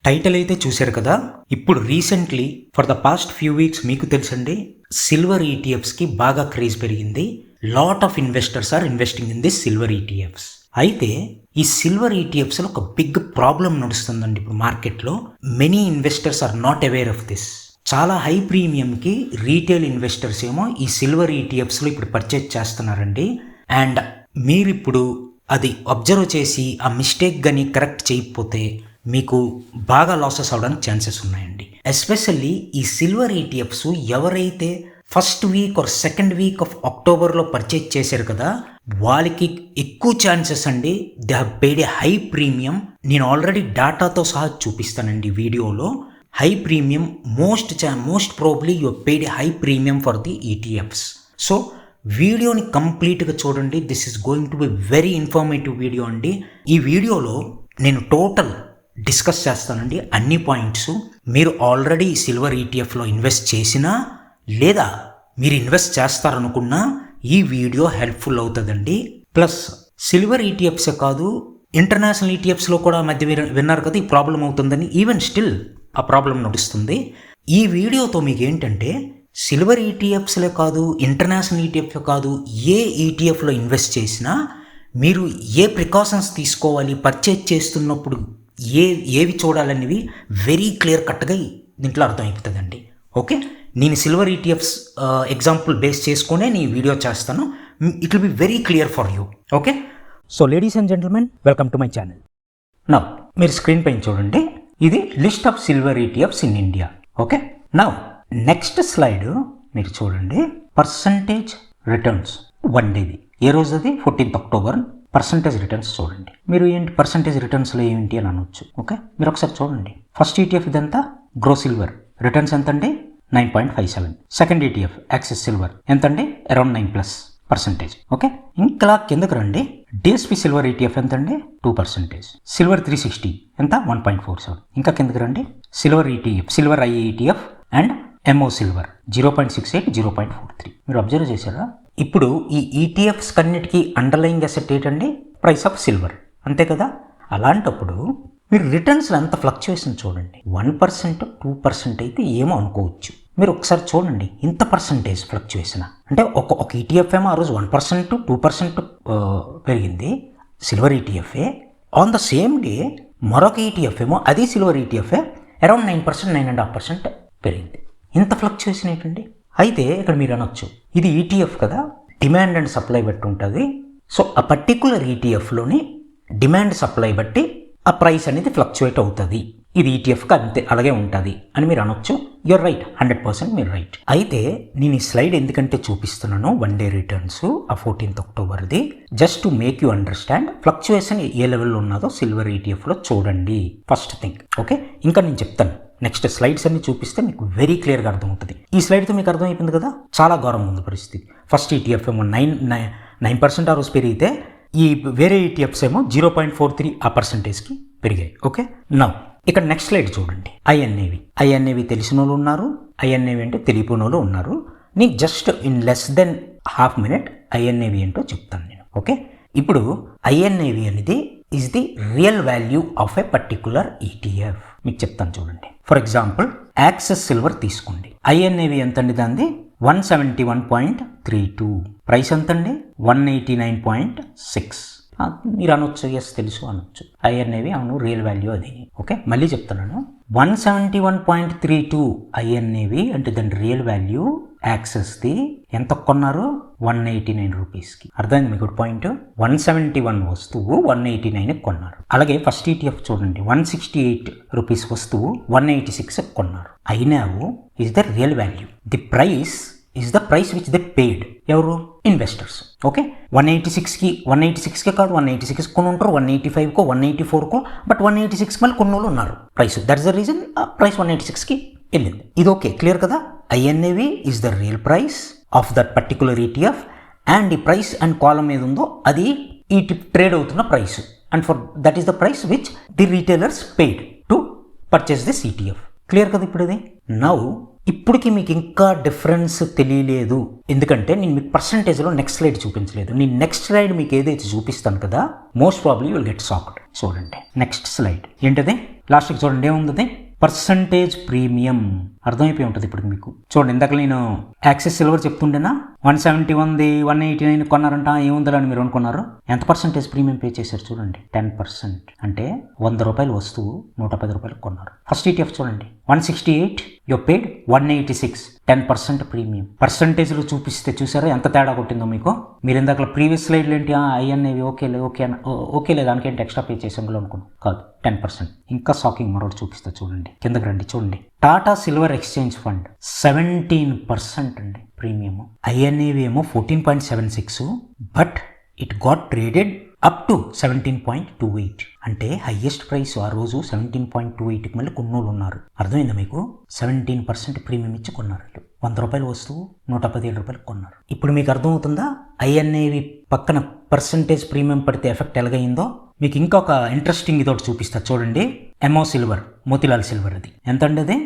Title అయితే చూశారు కదా. ఇప్పుడు recently for the past few weeks మీకు తెలుసండి సిల్వర్ ఈటీఎఫ్స్కి బాగా క్రేజ్ పెరిగింది. Lot of investors are investing in this silver ETFs. అయితే ఈ సిల్వర్ ఈటీఎఫ్స్లో ఒక బిగ్ ప్రాబ్లం నడుస్తుందండి ఇప్పుడు మార్కెట్లో. Many investors are not aware of this. చాలా హై ప్రీమియంకి రీటైల్ ఇన్వెస్టర్స్ ఏమో ఈ సిల్వర్ ఈటీఎఫ్స్లో ఇప్పుడు పర్చేజ్ చేస్తున్నారండి. అండ్ మీరిప్పుడు అది అబ్జర్వ్ చేసి ఆ మిస్టేక్ కానీ కరెక్ట్ చేయకపోతే మీకు బాగా లాసెస్ అవడానికి ఛాన్సెస్ ఉన్నాయండి. ఎస్పెషల్లీ ఈ సిల్వర్ ఈటీఎఫ్స్ ఎవరైతే first week or second week off అక్టోబర్లో పర్చేజ్ చేశారు కదా, వాళ్ళకి ఎక్కువ ఛాన్సెస్ అండి. They have paid A high premium. నేను ఆల్రెడీ డాటాతో సహా చూపిస్తానండి వీడియోలో. High premium most probably you paid A high premium for the ETFs. So వీడియోని కంప్లీట్గా చూడండి. This is going to be very informative video అండి. ఈ వీడియోలో నేను టోటల్ డిస్కస్ చేస్తానండి అన్ని పాయింట్స్. మీరు ఆల్రెడీ సిల్వర్ ఈటీఎఫ్లో ఇన్వెస్ట్ చేసినా లేదా మీరు ఇన్వెస్ట్ చేస్తారనుకున్నా ఈ వీడియో హెల్ప్ఫుల్ అవుతుందండి. ప్లస్ సిల్వర్ ఈటీఎఫ్సే కాదు, ఇంటర్నేషనల్ ఈటీఎఫ్స్లో కూడా మధ్య విన్నారు కదా ఈ ప్రాబ్లం అవుతుందని. ఈవెన్ స్టిల్ ఆ ప్రాబ్లం నడుస్తుంది. ఈ వీడియోతో మీకు ఏంటంటే సిల్వర్ ఈటీఎఫ్స్లే కాదు, ఇంటర్నేషనల్ ఈటీఎఫ్ కాదు, ఏ ఈటీఎఫ్లో ఇన్వెస్ట్ చేసినా మీరు ఏ ప్రికాషన్స్ తీసుకోవాలి, పర్చేజ్ చేస్తున్నప్పుడు ఏవి చూడాలనేవి వెరీ క్లియర్ కట్గా దీంట్లో అర్థమైపోతుందండి. ఓకే, నేను సిల్వర్ ఈటీఎఫ్స్ ఎగ్జాంపుల్ బేస్ చేసుకునే నేను వీడియో చేస్తాను. It will be very clear for you. Okay, so ladies and gentlemen, welcome to my channel. Now మీరు స్క్రీన్ పైన చూడండి, ఇది list of silver ETFs in India. Okay, now next slide మీరు చూడండి, percentage returns one డేది. ఏ రోజు అది 14th October. పర్సంటేజ్ రిటర్న్స్ చూడండి. మీరు ఏంటి పర్సంటేజ్ రిటర్న్స్లో ఏంటి అని అనొచ్చు. ఓకే, మీరు ఒకసారి చూడండి. ఫస్ట్ ఈటీఎఫ్ ఇదంతా గ్రో సిల్వర్ రిటర్న్స్ ఎంత అండి 9.57. సెకండ్ ఈటీఎఫ్ యాక్సిస్ సిల్వర్ ఎంత అండి అరౌండ్ 9+%. ఓకే, ఇంకా కిందకు రండి. డిఎస్పి సిల్వర్ ఈటీఎఫ్ ఎంత అండి 2%. సిల్వర్ 360 ఎంత 1.47. ఇంకా కిందకు రండి. Silver ETF silver IETF and MO silver 0.68, 0.43. మీరు అబ్జర్వ్ చేశారా? ఇప్పుడు ఈ ఈటీఎఫ్స్ కన్నిటికీ అండర్లయింగ్ అసెట్ ఏంటండి ప్రైస్ ఆఫ్ సిల్వర్, అంతే కదా. అలాంటప్పుడు మీరు రిటర్న్స్లో ఎంత ఫ్లక్చుయేషన్ చూడండి. 1%, 2% అయితే ఏమో అనుకోవచ్చు. మీరు ఒకసారి చూడండి ఇంత పర్సంటేజ్ ఫ్లక్చుయేషన్ అంటే ఒక ఈటీఎఫ్ ఏమో ఆ రోజు 1%, 2% పెరిగింది సిల్వర్ ఈటీఎఫ్ఏ. ఆన్ ద సేమ్ డే మరొక ఈటీఎఫ్ ఏమో అదే సిల్వర్ ఈటీఎఫ్ఏ అరౌండ్ 9%, 9.5% పెరిగింది. ఇంత ఫ్లక్చుయేషన్ ఏంటండి? అయితే ఇక్కడ మీరు అనొచ్చు ఇది ఈటీఎఫ్ కదా, డిమాండ్ అండ్ సప్లై బట్టి ఉంటుంది. సో ఆ పర్టికులర్ ఈటీఎఫ్లోని డిమాండ్ సప్లై బట్టి ఆ ప్రైస్ అనేది ఫ్లక్చుయేట్ అవుతుంది. ఇది ఈటీఎఫ్కి అంతే అలాగే ఉంటుంది అని మీరు అనొచ్చు. యూర్ రైట్, 100% మీరు రైట్. అయితే నేను ఈ స్లైడ్ ఎందుకంటే చూపిస్తున్నాను వన్ డే రిటర్న్స్ ఆ 14th Octoberది, just to make you understand fluctuation ఏ లెవెల్లో ఉన్నదో సిల్వర్ ఈటీఎఫ్లో చూడండి ఫస్ట్ థింగ్. ఓకే, ఇంకా నేను చెప్తాను నెక్స్ట్ స్లైడ్స్ అన్ని చూపిస్తే మీకు వెరీ క్లియర్గా అర్థమవుతుంది. ఈ స్లైడ్తో మీకు అర్థమైపోయింది కదా, చాలా ఘోరంగా ఉంది పరిస్థితి. ఫస్ట్ ఈటీఎఫ్ ఏమో 9% ఆ రోజు పెరిగితే ఈ వేరే ఈటీఎఫ్స్ ఏమో 0.43 ఆ పర్సంటేజ్కి పెరిగాయి. ఓకే, నౌ ఇక్కడ నెక్స్ట్ స్లైడ్ చూడండి. ఐఎన్ఏవి తెలిసిన వాళ్ళు ఉన్నారు, ఐఎన్ఏవి అంటే తెలియని వాళ్ళు ఉన్నారు. నేను just in less than half minute iNAV ఏంటో చెప్తాను నేను. ఓకే, ఇప్పుడు ఐఎన్ఏవి అనేది is the real value of a particular ETF. మీకు చెప్తాను చూడండి. ఫర్ ఎగ్జాంపుల్ యాక్సిస్ సిల్వర్ తీసుకోండి. ఐఎన్ఏవి ఎంత అండి దాన్ని 171.32. ప్రైస్ ఎంత అండి 189.6. మీరు అనొచ్చు ఎస్ తెలుసు అనొచ్చు. ఐఎన్ఏవి అవును రియల్ వాల్యూ అది. ఓకే, మళ్ళీ చెప్తున్నాను 171.32 ఐఎన్ఏవి అంటే దాని రియల్ వాల్యూ. యాక్సెస్ది ఎంత కొన్నారు 189 రూపీస్కి. అర్థమైంది మీకు పాయింట్? 171 వస్తువు 189 కొన్నారు. అలాగే ఫస్ట్ ఈటీఎఫ్ చూడండి 168 రూపీస్ వస్తువు 186 కొన్నారు. INAV is the real value. The price is the price which they paid. ఎవరు? ఇన్వెస్టర్స్. ఓకే, 186కే కాదు 186 కొని ఉంటారు, 185కో 184కో, బట్ 186 మళ్ళీ కొన్ని వాళ్ళు ఉన్నారు price. That's the reason price 186కి వెళ్ళింది. ఇది ఓకే, క్లియర్ కదా. INAV is the real price of that particular ETF and ఈ ప్రైస్ అండ్ కాలం ఏది ఉందో అది ఈ ట్రేడ్ అవుతున్న price. And for that is the price which the retailers paid to purchase this ETF. Clear కదా ఇప్పుడు ఇది? నౌ ఇప్పటికి మీకు ఇంకా డిఫరెన్స్ తెలియలేదు ఎందుకంటే నేను మీకు పర్సంటేజ్లో నెక్స్ట్ స్లైడ్ చూపించలేదు. నేను నెక్స్ట్ స్లైడ్ మీకు ఏదైతే చూపిస్తాను కదా, most probably will get shocked. చూడండి నెక్స్ట్ స్లైడ్ ఏంటది, లాస్ట్కి చూడండి ఏముంది, పర్సంటేజ్ ప్రీమియం. అర్థమైపోయి ఉంటుంది ఇప్పుడు మీకు. చూడండి, ఇందాక నేను యాక్సెస్ సిల్వర్ చెప్తుండేనా, 171 189 కొన్నారంట, ఏముందని మీరు అనుకున్నారు. ఎంత పర్సంటేజ్ ప్రీమియం పే చేశారు చూడండి, 10%. అంటే 100 రూపాయలు వస్తువు 110 రూపాయలు కొన్నారు. ఫస్ట్ ETF చూడండి, 168, యూ పేడ్ 186, 10% ప్రీమియం. పర్సంటేజ్లో చూపిస్తే చూసారా ఎంత తేడా కొట్టిందో మీకు. మీరు ఇందాక ప్రీవియస్ స్లైడ్లు ఏంటి, అయ్యనేవి ఓకేలే దానికేంటి ఎక్స్ట్రా పే చేసాం అనుకున్నాం, కాదు 10%. ఇంకా షాకింగ్ మరొకటి చూపిస్తే చూడండి, కిందకి రండి చూడండి. టాటా సిల్వర్ ఎక్స్చేంజ్ ఫండ్ 17% అండి ప్రీమియం. ఐఎన్ఏవి ఏమో 14.76, but it got traded up to 17.28. అంటే హైయెస్ట్ ప్రైస్ ఆ రోజు 17.28కి మళ్ళీ కొన్నోళ్ళు ఉన్నారు. అర్థమైందా మీకు? 17% ప్రీమియం ఇచ్చి కొన్నారు. 100 రూపాయలు వస్తువు 117 రూపాయలు కొన్నారు. ఇప్పుడు మీకు అర్థమవుతుందా ఐఎన్ఏవి పక్కన పర్సంటేజ్ ప్రీమియం పడితే ఎఫెక్ట్ ఎలాగైందో? మీకు ఇంకొక ఇంట్రెస్టింగ్ ఇదొకటి చూపిస్తా చూడండి. ఎమో సిల్వర్, మోతిలాల్ సిల్వర్, అది ఎంత అండి, అది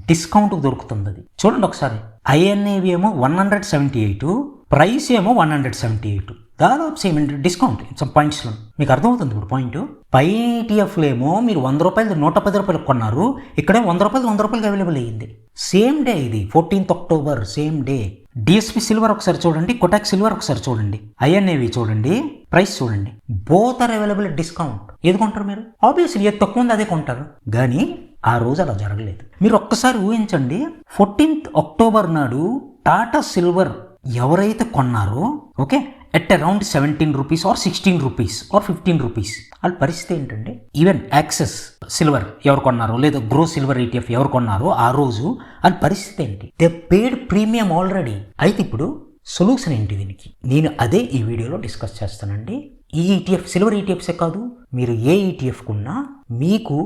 డిస్కౌంట్ దొరుకుతుంది. అది చూడండి ఒకసారి. ఐఎన్ఏవి ఏమో 178, ప్రైస్ ఏమో 178, దాదాపు సేమ్ డిస్కౌంట్ సమ్ పాయింట్స్లో. మీకు అర్థమవుతుంది ఇప్పుడు పాయింట్. పై ఈటీఎఫ్లో ఏమో మీరు 100 రూపాయలు 110 రూపాయలు కొన్నారు, ఇక్కడే 100 రూపాయలకి అవైలబుల్ అయ్యింది. సేమ్ డే, ఇది 14th October, same day. DSP silver ఒకసారి చూడండి, కొటాక్ సిల్వర్ ఒకసారి చూడండి, ఐఎన్ఏవి చూడండి, ప్రైస్ చూడండి, both are available at discount. ఏది కొంటారు మీరు? ఆబ్వియస్లీ ఏది తక్కువ ఉంది అదే కొంటారు. కానీ ఆ రోజు అలా జరగలేదు. మీరు ఒక్కసారి ఊహించండి, 14th అక్టోబర్ నాడు టాటా సిల్వర్ ఎవరైతే కొన్నారో, okay, at around 17 rupees or 16 rupees or 15 rupees, వాళ్ళ పరిస్థితి ఏంటంటే, ఈవెన్ యాక్సెస్ సిల్వర్ ఎవరు కొన్నారో లేదా గ్రో సిల్వర్ ETF ఎవరు కొన్నారో ఆ రోజు వాళ్ళ పరిస్థితి ఏంటి? They paid premium already. అయితే ఇప్పుడు సొల్యూషన్ ఏంటి దీనికి? నేను అదే ఈ వీడియోలో డిస్కస్ చేస్తానండి. ఈ ETF సిల్వర్ ETFసే కాదు, మీరు ఏ ETF కున్నా మీకు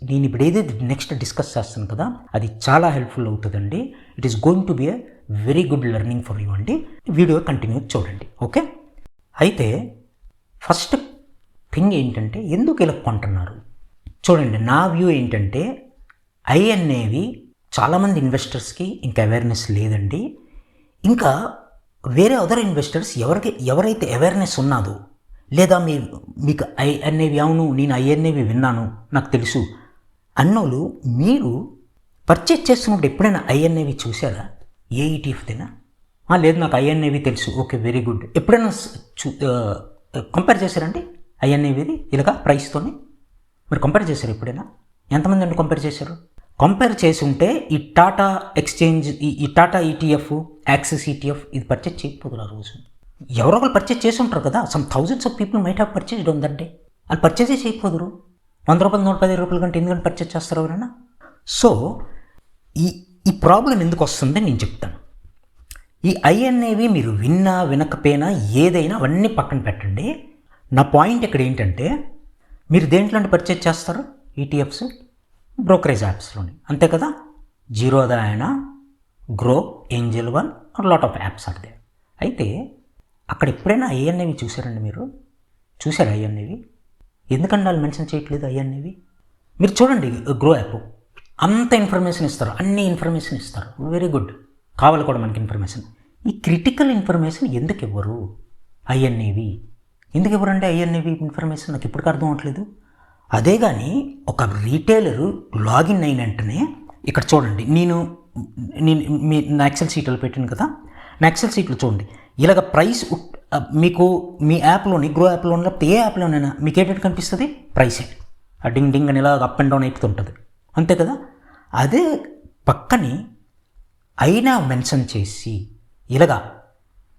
నేను ఇప్పుడు ఏదైతే నెక్స్ట్ డిస్కస్ చేస్తాను కదా, అది చాలా హెల్ప్ఫుల్ అవుతుందండి. It is going to be a very good learning for you అండి. వీడియో కంటిన్యూ చూడండి, ఓకే. అయితే ఫస్ట్ థింగ్ ఏంటంటే, ఎందుకు ఇలా కొంటున్నారు చూడండి. నా వ్యూ ఏంటంటే, ఐఎన్ఏవి చాలామంది ఇన్వెస్టర్స్కి ఇంకా అవేర్నెస్ లేదండి. ఇంకా వేరే అదర్ ఇన్వెస్టర్స్ ఎవరైతే అవేర్నెస్ ఉన్నాదో, లేదా మీకు ఐఎన్ఏవి అవును నేను ఐఎన్ఏవి విన్నాను నాకు తెలుసు అన్నోళ్ళు, మీరు పర్చేజ్ చేస్తున్నప్పుడు ఎప్పుడైనా ఐఎన్ఏవి చూసారా? ఏ ETF తినా? లేదు నాకు ఐఎన్ఏవి తెలుసు, ఓకే వెరీ గుడ్. ఎప్పుడైనా కంపేర్ చేశారండి ఐఎన్ఏవిది ఇలాగా ప్రైస్తోని? మీరు కంపేర్ చేశారు ఎప్పుడైనా? ఎంతమంది అండి కంపేర్ చేశారు? కంపేర్ చేసి ఉంటే ఈ టాటా ఎక్స్చేంజ్, ఈ టాటా ETF, యాక్సిస్ ETF ఇది పర్చేజ్ చేయకపోదు ఆ రోజు. ఎవరో ఒకరు పర్చేజ్ చేసి ఉంటారు కదా, some thousands of people might have purchased on that day. వాళ్ళు పర్చేజే చేయకపోదురు. 100 రూపాయలు 115 రూపాయల కంటే ఎందుకంటే పర్చేజ్ చేస్తారు ఎవరైనా? సో ఈ ప్రాబ్లం ఎందుకు వస్తుందని నేను చెప్తాను. ఈ ఐఎన్ఏవి మీరు విన్నా వినకపోయినా ఏదైనా అవన్నీ పక్కన పెట్టండి. నా పాయింట్ ఇక్కడ ఏంటంటే, మీరు దేంట్లో పర్చేజ్ చేస్తారు ETFs? బ్రోకరేజ్ యాప్స్లోని, అంతే కదా. జీరోదా అయినా, Groww, Angel One, lot of apps are there. అయితే అక్కడ ఎప్పుడైనా ఐఎన్ఏవి చూసారండి మీరు? చూసారా ఐఎన్ఏవి? ఎందుకంటే వాళ్ళు మెన్షన్ చేయట్లేదు ఐఎన్ఏవి? మీరు చూడండి, గ్రో యాప్ అంత ఇన్ఫర్మేషన్ ఇస్తారు, అన్ని ఇన్ఫర్మేషన్ ఇస్తారు, వెరీ గుడ్, కావాలి కూడా మనకి ఇన్ఫర్మేషన్. ఈ క్రిటికల్ ఇన్ఫర్మేషన్ ఎందుకు ఇవ్వరు ఐఎన్ఏవి? ఎందుకు ఇవ్వరంటే ఐఎన్ఏవి ఇన్ఫర్మేషన్ నాకు ఇప్పటికీ అర్థం అవ్వట్లేదు. అదే కానీ ఒక రీటైలరు లాగిన్ అయిన వెంటనే ఇక్కడ చూడండి, నేను నా ఎక్సెల్ షీట్లో పెట్టాను కదా, నా ఎక్సెల్ షీట్లో చూడండి, ఇలాగ ప్రైస్ మీకు మీ యాప్లోని, గ్రో యాప్లోని లేకపోతే ఏ యాప్లోనైనా మీకు ఏంటంటే కనిపిస్తుంది ప్రైసే, ఆ డింగ్ డింగ్ అని ఇలా అప్ అండ్ డౌన్ అయిపోతుంటుంది, అంతే కదా. అదే పక్కని అయినా మెన్షన్ చేసి ఇలాగా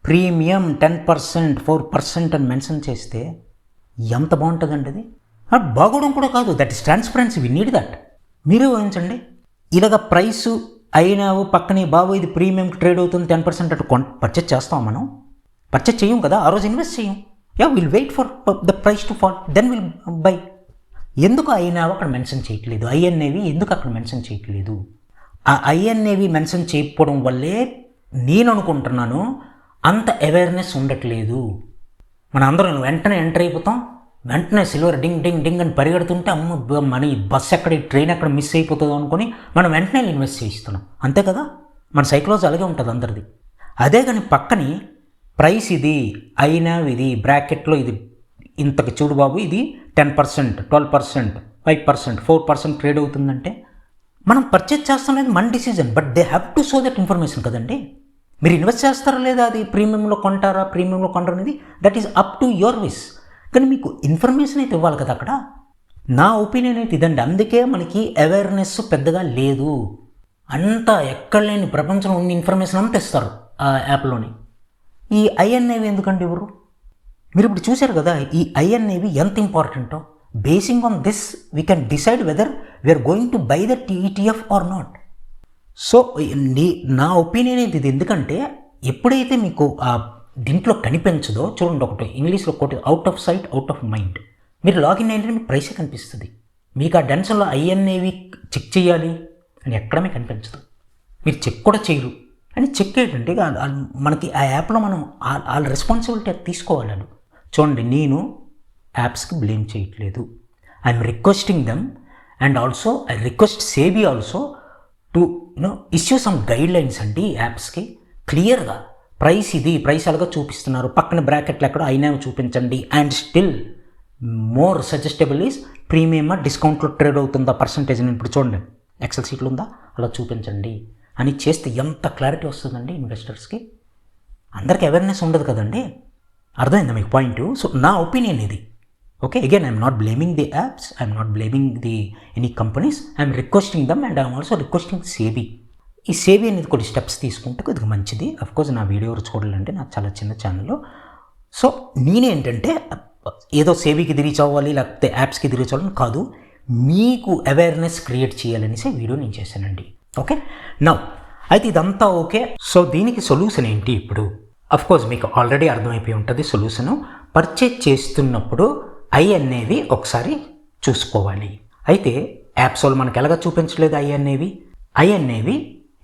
ప్రీమియం 10%, 4% అని మెన్షన్ చేస్తే ఎంత బాగుంటుందండి అది. బాగోవడం కూడా కాదు, that is transparency, we need that. మీరే ఊహించండి, ఇలాగ ప్రైసు అయినావు పక్కనే బాబు ఇది ప్రీమియంకి ట్రేడ్ అవుతుంది 10% అటు పర్చేజ్ చేస్తాం. మనం పర్చేజ్ చేయం కదా, ఆ రోజు ఇన్వెస్ట్ చేయం. Will wait for the price to fall, then will buy. ఎందుకు అయినావు అక్కడ మెన్షన్ చేయట్లేదు? ఐఎన్ఏవి ఎందుకు అక్కడ మెన్షన్ చేయట్లేదు? ఆ ఐఎన్ఏవి మెన్షన్ చేయకపోవడం వల్లే నేను అనుకుంటున్నాను అంత అవేర్నెస్ ఉండట్లేదు. మన అందరం వెంటనే ఎంటర్ అయిపోతాం, వెంటనే సిల్వర్ డింగ్ డింగ్ డింగ్ అని పరిగెడుతుంటే అమ్మ మన ఈ బస్సు ఎక్కడ, ఈ ట్రైన్ ఎక్కడ మిస్ అయిపోతుందో అనుకొని మనం వెంటనే ఇన్వెస్ట్ చేయిస్తున్నాం, అంతే కదా. మన సైకలాజీ అలాగే ఉంటుంది అందరిది. అదే కానీ పక్కని ప్రైస్ ఇది అయినా ఇది బ్రాకెట్లో ఇది ఇంతకు చూడు బాబు, ఇది 10%, 12%, 5%, 4% ట్రేడ్ అవుతుందంటే మనం పర్చేజ్ చేస్తున్నది మన decision, but they have to show that information కదండి. మీరు ఇన్వెస్ట్ చేస్తారా లేదా, అది ప్రీమియంలో కొంటారా ప్రీమియంలో కొంటారా అనేది that is up to your wish. కానీ మీకు ఇన్ఫర్మేషన్ అయితే ఇవ్వాలి కదా అక్కడ. నా ఒపీనియన్ అయితే ఇదండి. అందుకే మనకి అవేర్నెస్ పెద్దగా లేదు. అంతా ఎక్కడ లేని ప్రపంచంలో ఉన్న ఇన్ఫర్మేషన్ అంతా ఇస్తారు ఆ యాప్లోని. ఈ ఐఎన్ఏవి ఎందుకండి ఎవరు? మీరు ఇప్పుడు చూశారు కదా ఈ ఐఎన్ఏవి ఎంత ఇంపార్టెంటో. Basing on this we can decide whether we are going to buy that ETF or not. So నా ఒపీనియన్ ఇది. ఎందుకంటే ఎప్పుడైతే మీకు దీంట్లో కనిపించదో, చూడండి ఒకటి ఇంగ్లీష్లో ఒకటి, out of sight out of mind. మీరు లాగిన్ అయ్యింటే మీకు ప్రైసే కనిపిస్తుంది. మీకు ఆ డెన్షన్లో ఐఎన్ఏవి చెక్ చేయాలి అని ఎక్కడ మీకు కనిపించదు. మీరు చెక్ కూడా చేయరు. అని చెక్ ఏంటంటే మనకి ఆ యాప్లో మనం వాళ్ళ రెస్పాన్సిబిలిటీ అది తీసుకోవాలి. వాళ్ళు చూడండి, నేను యాప్స్కి బ్లేమ్ చేయట్లేదు. I'm requesting them and also I request సేబీ also to issue some guide lines అండి యాప్స్కి. క్లియర్గా ప్రైస్ ఇది, ప్రైస్ అలాగా చూపిస్తున్నారు, పక్కన బ్రాకెట్లు ఎక్కడో అయినా చూపించండి. And still more suggestible is ప్రీమియమా డిస్కౌంట్లో ట్రేడ్ అవుతుందా పర్సంటేజ్ అని ఇప్పుడు చూడండి ఎక్సెల్ షీట్లు ఉందా అలా చూపించండి అని చేస్తే ఎంత క్లారిటీ వస్తుందండి ఇన్వెస్టర్స్కి. అందరికీ అవేర్నెస్ ఉండదు కదండి. అర్థమైందా మీకు పాయింట్? సో నా ఒపీనియన్ ఇది. Okay, again I'm not blaming the apps, I'm not blaming the any companies, I'm requesting them and I'm also requesting SEBI. ఈ సేబీ అనేది కొన్ని స్టెప్స్ తీసుకుంటే కొద్దిగా మంచిది. అఫ్కోర్స్ నా వీడియో చూడాలంటే నాకు చాలా చిన్న ఛానల్. సో నేనేంటంటే ఏదో సేబీకి రీచ్ అవ్వాలి లేకపోతే యాప్స్కి రీచ్ అవ్వాలని కాదు, మీకు అవేర్నెస్ క్రియేట్ చేయాలనేసి వీడియో నేను చేశానండి. ఓకే, నౌ అయితే ఇదంతా ఓకే. సో దీనికి సొల్యూషన్ ఏంటి ఇప్పుడు? అఫ్కోర్స్ మీకు ఆల్రెడీ అర్థమైపోయి ఉంటుంది సొల్యూషను. పర్చేజ్ చేస్తున్నప్పుడు ఐఎన్ఏవి ఒకసారి చూసుకోవాలి. అయితే యాప్స్ వాళ్ళు మనకు ఎలాగ చూపించలేదు ఐఎన్ఏవి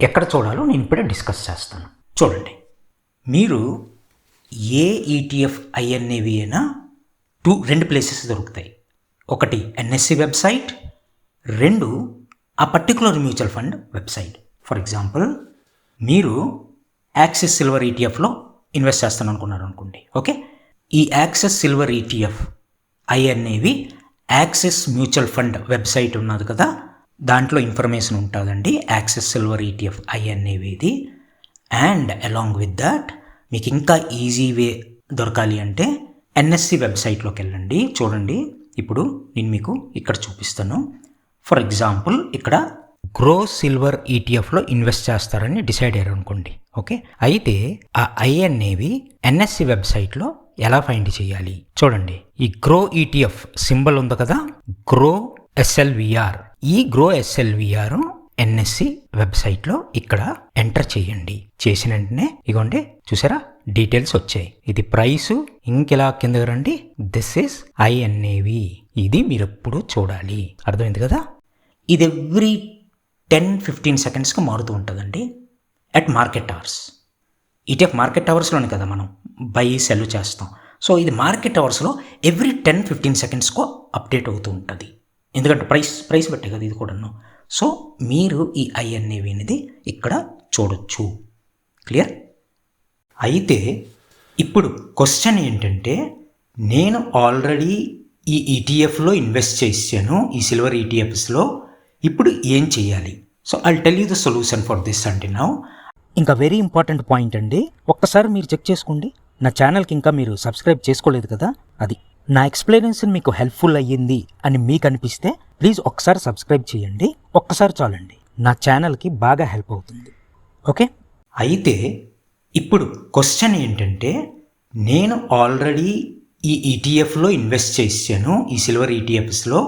ఎక్కడ చూడాలో నేను ఇప్పుడే డిస్కస్ చేస్తాను. చూడండి, మీరు ఏ ఈటీఎఫ్ ఐఎన్ఏవి అయినా రెండు ప్లేసెస్ దొరుకుతాయి. ఒకటి ఎన్ఎస్సి వెబ్సైట్, రెండు ఆ particular mutual fund website. For example, మీరు యాక్సిస్ సిల్వర్ ఈటీఎఫ్లో ఇన్వెస్ట్ చేస్తాను అనుకున్నారు అనుకోండి. ఓకే, ఈ Axis silver ETF iNAV Axis mutual fund website ఉన్నది కదా, దాంట్లో ఇన్ఫర్మేషన్ ఉంటుందండి యాక్సిస్ సిల్వర్ ఈటీఎఫ్ ఐఎన్ఏవిది. అండ్ అలాంగ్ విత్ దట్ మీకు ఇంకా ఈజీ వే దొరకాలి అంటే ఎన్ఎస్సి వెబ్సైట్లోకి వెళ్ళండి. చూడండి, ఇప్పుడు నేను మీకు ఇక్కడ చూపిస్తాను. ఫర్ ఎగ్జాంపుల్, ఇక్కడ గ్రో సిల్వర్ ఈటీఎఫ్లో ఇన్వెస్ట్ చేస్తారని డిసైడ్ అయ్యారు అనుకోండి. ఓకే, అయితే ఆ ఐఎన్ఏవి ఎన్ఎస్సి వెబ్సైట్లో ఎలా ఫైండ్ చేయాలి? చూడండి, ఈ గ్రో ఈటీఎఫ్ సింబల్ ఉంది కదా, గ్రో ఎస్ఎల్విఆర్. ఈ గ్రో ఎస్ఎల్విఆర్ ఎన్ఎస్సి వెబ్సైట్లో ఇక్కడ ఎంటర్ చేయండి. చేసిన వెంటనే ఇగోండి చూసారా డీటెయిల్స్ వచ్చాయి. ఇది ప్రైసు, ఇంకెలా కిందకి రండి, దిస్ ఈస్ ఐఎన్ఏవి. ఇది మీరు ఎప్పుడు చూడాలి. అర్థమైంది కదా? ఇది ఎవ్రీ 10-15 సెకండ్స్కి మారుతూ ఉంటుందండి at market hours. ETF market అవర్స్లోనే కదా మనం బై సెల్ చేస్తాం. సో ఇది మార్కెట్ అవర్స్లో ఎవ్రీ 10-15 సెకండ్స్కో అప్డేట్ అవుతూ ఉంటుంది. ఎందుకంటే ప్రైస్ పెట్టే కదా ఇది కూడాను. సో మీరు ఈ ఐఎన్ఏవి అనేది ఇక్కడ చూడొచ్చు. క్లియర్? అయితే ఇప్పుడు క్వశ్చన్ ఏంటంటే, నేను ఆల్రెడీ ఈ ఈటీఎఫ్లో ఇన్వెస్ట్ చేశాను, ఈ సిల్వర్ ఈటీఎఫ్స్లో, ఇప్పుడు ఏం చేయాలి? So I'll tell you the solution for this అంటే నౌ. ఇంకా వెరీ ఇంపార్టెంట్ పాయింట్ అండి, ఒక్కసారి మీరు చెక్ చేసుకోండి. నా ఛానల్కి ఇంకా మీరు సబ్స్క్రైబ్ చేసుకోలేదు కదా, అది నా ఎక్స్ప్లెనేషన్ మీకు హెల్ప్ఫుల్ అయ్యింది అని మీకు అనిపిస్తే ప్లీజ్ ఒక్కసారి సబ్స్క్రైబ్ చేయండి. ఒక్కసారి చాలండి, నా ఛానల్కి బాగా హెల్ప్ అవుతుంది. ఓకే, అయితే ఇప్పుడు క్వశ్చన్ ఏంటంటే, నేను ఆల్రెడీ ఈ ఈటీఎఫ్లో ఇన్వెస్ట్ చేశాను, ఈ సిల్వర్ ఈటీఎఫ్స్లో,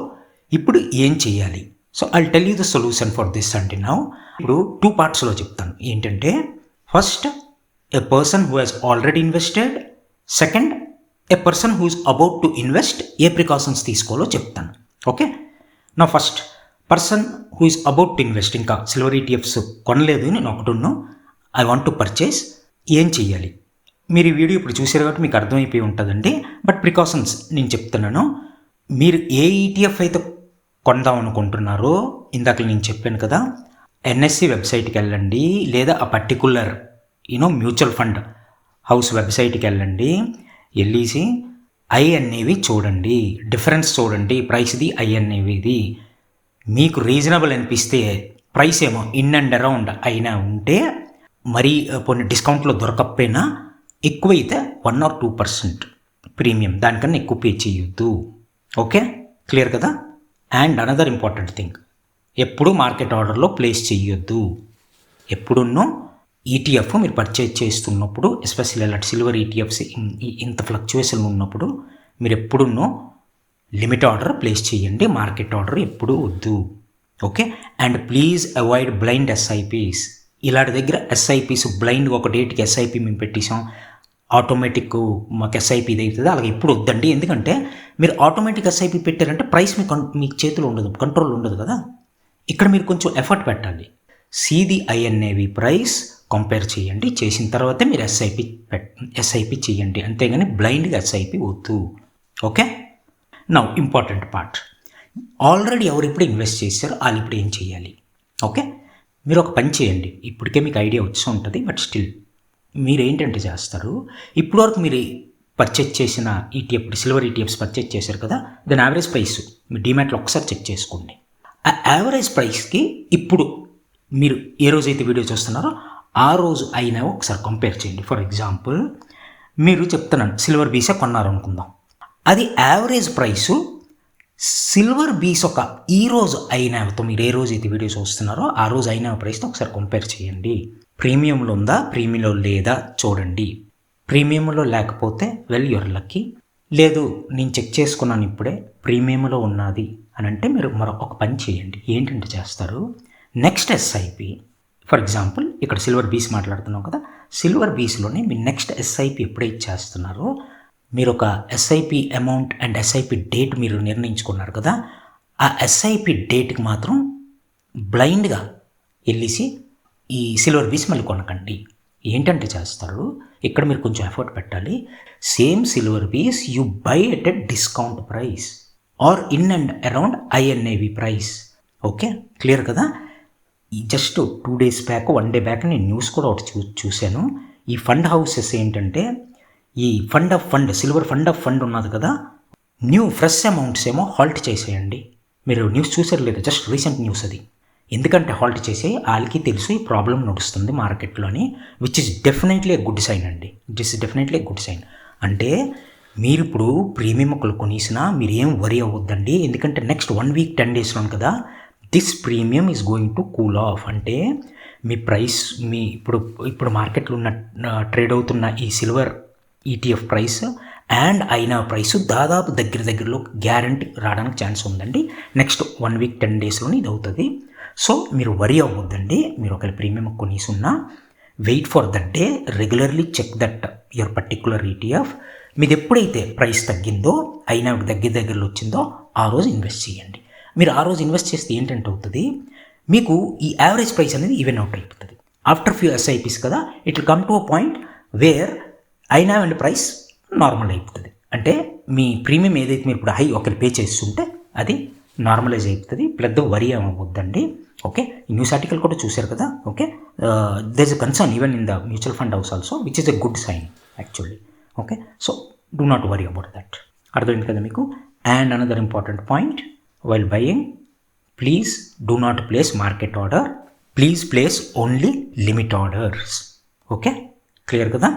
ఇప్పుడు ఏం చేయాలి? So I'll tell you the solution for this అంటే నౌ. ఇప్పుడు 2 పార్ట్స్లో చెప్తాను. ఏంటంటే, first a person who has already invested, second a person who is about to invest, A precautions తీసుకోవాలో చెప్తాను. ఓకే, నా first person who is about to invest, ఇంకా silver ETFs కొనలేదు, నేను ఒకటి ఐ వాంట్ టు పర్చేస్, ఏం చెయ్యాలి? మీరు ఈ వీడియో ఇప్పుడు చూసారు కాబట్టి మీకు అర్థమైపోయి ఉంటుందండి. బట్ ప్రికాషన్స్ నేను చెప్తున్నాను. మీరు ఏ ఈటీఎఫ్ అయితే కొందాం అనుకుంటున్నారో, ఇందాక నేను చెప్పాను కదా, ఎన్ఎస్సి వెబ్సైట్కి వెళ్ళండి, లేదా ఆ పర్టికులర్ మ్యూచువల్ ఫండ్ హౌస్ వెబ్సైట్కి వెళ్ళండి. వెళ్ళేసి ఐఎన్ఏవి చూడండి, డిఫరెన్స్ చూడండి, ప్రైస్ది ఐఎన్ఏవిది. మీకు రీజనబుల్ అనిపిస్తే ప్రైస్ ఏమో ఇన్ అండ్ అరౌండ్ అయినా ఉంటే, మరీ కొన్ని డిస్కౌంట్లో దొరకకపోయినా ఎక్కువైతే 1 or 2% ప్రీమియం, దానికన్నా ఎక్కువ పే చేయొద్దు. ఓకే, క్లియర్ కదా. అండ్ అనదర్ ఇంపార్టెంట్ థింగ్, ఎప్పుడు మార్కెట్ ఆర్డర్లో ప్లేస్ చేయొద్దు. ఎప్పుడున్నో ఈటీఎఫ్ మీరు పర్చేజ్ చేస్తున్నప్పుడు, ఎస్పెషల్లీ అలాంటి సిల్వర్ ఈటీఎఫ్స్ ఇంత ఫ్లక్చువేషన్ ఉన్నప్పుడు మీరు ఎప్పుడున్నో లిమిట్ ఆర్డర్ ప్లేస్ చేయండి, మార్కెట్ ఆర్డర్ ఎప్పుడూ వద్దు. Okay, and please avoid blind SIPs. ఇలాంటి దగ్గర ఎస్ఐపీస్ బ్లైండ్ ఒక డేట్కి ఎస్ఐపి మేము పెట్టేసాం, ఆటోమేటిక్ మాకు ఎస్ఐపి ఇది అవుతుంది, అలాగే ఇప్పుడు వద్దండి. ఎందుకంటే మీరు ఆటోమేటిక్ ఎస్ఐపి పెట్టారంటే ప్రైస్ మీ చేతిలో ఉండదు, కంట్రోల్ ఉండదు కదా. ఇక్కడ మీరు కొంచెం ఎఫర్ట్ పెట్టాలి. సీది ఐఎన్ఏవి ప్రైస్ కంపేర్ చేయండి, చేసిన తర్వాతే మీరు ఎస్ఐపి చేయండి, అంతేగాని బ్లైండ్గా ఎస్ఐపి వద్దు. Okay, now important part, already ఎవరు ఇప్పుడు ఇన్వెస్ట్ చేశారో వాళ్ళు ఇప్పుడు ఏం చేయాలి. ఓకే, మీరు ఒక పని చేయండి, ఇప్పటికే మీకు ఐడియా వచ్చి ఉంటుంది, బట్ స్టిల్ మీరు ఏంటంటే చేస్తారు, ఇప్పటివరకు మీరు పర్చేజ్ చేసిన ఈటీఎఫ్, సిల్వర్ ఈటీఎఫ్స్ పర్చేజ్ చేశారు కదా, దాని యావరేజ్ ప్రైస్ మీ డీమ్యాట్లో ఒకసారి చెక్ చేసుకోండి. ఆ యావరేజ్ ప్రైస్కి ఇప్పుడు మీరు ఏ రోజైతే వీడియో చూస్తున్నారో ఆ రోజు అయినా ఒకసారి కంపేర్ చేయండి. ఫర్ ఎగ్జాంపుల్ మీరు చెప్తున్నాను సిల్వర్ బీసే కొన్నారు అనుకుందాం, అది యావరేజ్ ప్రైసు సిల్వర్ బీస్ ఒక ఈ రోజు అయినాతో మీరు ఏ రోజు అయితే వీడియో చూస్తున్నారో ఆ రోజు అయిన ప్రైస్తో ఒకసారి కంపేర్ చేయండి. ప్రీమియంలో ఉందా, ప్రీమియంలో లేదా చూడండి. ప్రీమియంలో లేకపోతే వెల్ యువర్ లక్కీ, లేదు నేను చెక్ చేసుకున్నాను ఇప్పుడే ప్రీమియంలో ఉన్నది అని అంటే మీరు మరొక పని చేయండి. ఏంటంటే చేస్తారు, నెక్స్ట్ ఎస్ఐపి, ఫర్ ఎగ్జాంపుల్ ఇక్కడ సిల్వర్ బీస్ మాట్లాడుతున్నాం కదా, సిల్వర్ బీస్లోనే మీరు నెక్స్ట్ ఎస్ఐపి ఎప్పుడైతే చేస్తున్నారో మీరు ఒక SIP amount and SIP date మీరు నిర్ణయించుకున్నారు కదా, ఆ ఎస్ఐపి డేట్కి మాత్రం బ్లైండ్గా వెళ్ళేసి ఈ సిల్వర్ బీస్ మళ్ళీ కొనకండి. ఏంటంటే చేస్తారు, ఇక్కడ మీరు కొంచెం ఎఫర్ట్ పెట్టాలి. Same silver BeES you buy at a discount price or in and around iNAV price. Okay, clear కదా. ఈ just 2 days back 1 day back నేను న్యూస్ కూడా ఒకటి చూశాను. ఈ ఫండ్ హౌసెస్ ఏంటంటే ఈ ఫండ్ సిల్వర్ ఫండ్ ఉన్నది కదా, న్యూ ఫ్రెష్ అమౌంట్స్ ఏమో హాల్ట్ చేసేయండి. మీరు న్యూస్ చూసారు లేదా, జస్ట్ రీసెంట్ న్యూస్ అది. ఎందుకంటే హాల్ట్ చేసి వాళ్ళకి తెలుసు ఈ ప్రాబ్లం నడుస్తుంది మార్కెట్లోని, which is definitely a good sign అండి. It is definitely a good sign. అంటే మీరు ఇప్పుడు ప్రీమియం ఒకళ్ళు కొనేసినా మీరు ఏం వరీ అవ్వద్దండి, ఎందుకంటే నెక్స్ట్ 1 week 10 daysలో కదా this premium is going to cool of. అంటే మీ ప్రైస్ మీ ఇప్పుడు మార్కెట్లో ఉన్న ట్రేడ్ అవుతున్న ఈ సిల్వర్ ఈటీఎఫ్ ప్రైస్ అండ్ అయినా ప్రైస్ దాదాపు దగ్గరలో గ్యారంటీ రావడానికి ఛాన్స్ ఉందండి. నెక్స్ట్ 1 week 10 daysలోనే ఇది అవుతుంది. సో మీరు వరీ అవ్వద్దండి. మీరు ఒకవేళ ప్రీమియం కొనేసున్నా wait for that day, regularly check that your particular ETF. మీది ఎప్పుడైతే ప్రైస్ తగ్గిందో అయినా దగ్గరలో వచ్చిందో ఆ రోజు ఇన్వెస్ట్ చేయండి. మీరు ఆ రోజు ఇన్వెస్ట్ చేస్తే ఏంటంటే అవుతుంది, మీకు ఈ యావరేజ్ ప్రైస్ అనేది ఈవెన్ అవుట్ అయిపోతుంది. ఆఫ్టర్ ఫ్యూ ఎస్ఐపీస్ కదా, it will come to a point where అయినా అండ్ ప్రైస్ నార్మల్ అయిపోతుంది. అంటే మీ ప్రీమియం ఏదైతే మీరు ఇప్పుడు హై ఒకరు పే చేస్తుంటే అది నార్మలైజ్ అయిపోతుంది. పెద్ద వరీ అవ్వద్దండి. ఓకే, ఈ న్యూస్ ఆర్టికల్ కూడా చూశారు కదా. Okay, there is a concern even in the mutual fund house also, which is a good sign actually. Okay, so do not worry about that. అర్థమైంది కదా మీకు. And another important point, while buying please do not place market order, please place only limit orders. Okay, clear కదా.